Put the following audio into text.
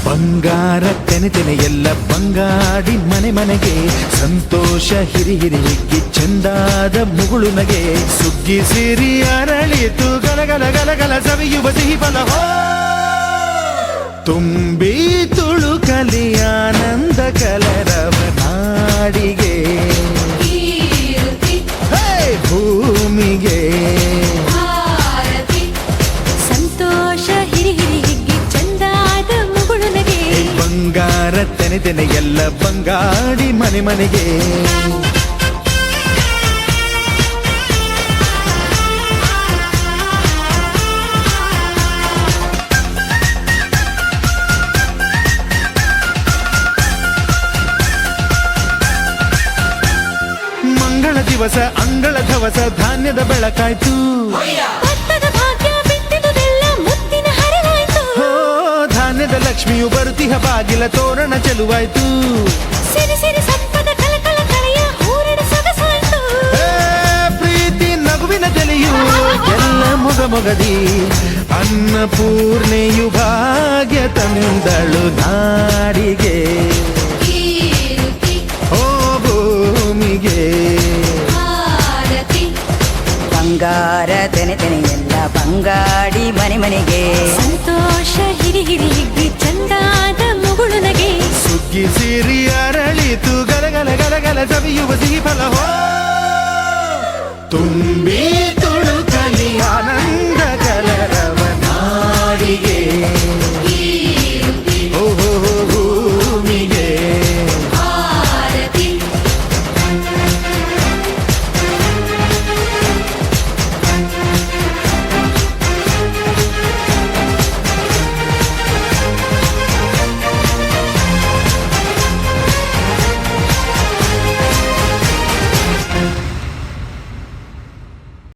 ಬಂಗಾರ ತೆನೆ ಎಲ್ಲ ಬಂಗಾಡಿ ಮನೆಗೆ ಸಂತೋಷ ಹಿರಿ ಹಿಗ್ಗಿ ಚೆಂದಾದ ಮುಗುಳು ನಗೆ ಸುಗ್ಗಿ ಸಿರಿ ಅರಳಿತು ಗಲಗಲ ಸವಿಯುವ ಸಿಹಿ ಫಲ ತುಂಬಿ ತುಳುಕಲಿ ಆನಂದ ಕಲರವ ನಾಡಿಗೆ ಭೂಮಿಗೆ ಸಂತೋಷ ಹಿರಿ ಹಿಗ್ಗಿ ಚಂದಾದ ಮುಗುಳು ನಗೆ ಬಂಗಾರ ತೆನೆ ಎಲ್ಲ ಬಂಗಾಡಿ ಮನೆಗೆ ಮಂಗಳ ದಿವಸ ಅಂಗಳ ಧವಸ ಧಾನ್ಯದ ಬೆಳಕಾಯ್ತು ಧಾನ್ಯದ ಲಕ್ಷ್ಮಿಯು ಬರುತಿಹ ಬಾಗಿಲ ತೋರಣ ಚೆಲುವಾಯ್ತು ಪ್ರೀತಿ ನಗುವಿನ ತಲೆಯು ಎಲ್ಲ ಮೊಗದಿ ಅನ್ನಪೂರ್ಣೆಯು ಭಾಗ್ಯ ತಂದಳು ನಾಡಿಗೆ ಓ ಭೂಮಿಗೆ ಬಂಗಾರ ತೆನೆ ಎಲ್ಲ ಬಂಗಾಡಿ ಮನೆಗೆ ಸಂತೋಷ ಹಿರಿ ಹಿಗ್ಗಿ ಚಂದಾದ ಮುಗುಳು ನಗೆ ಸುಗ್ಗಿ ಸಿರಿ ಅರಳಿತು ಗಲಗಲ ಸವಿಯುವ ಸಿಹಿ ಫಲ ತುಂಬಿ ತುಳುಕಲಿ ಆನಂದ ಕಲರವ ನಾಡಿಗೆ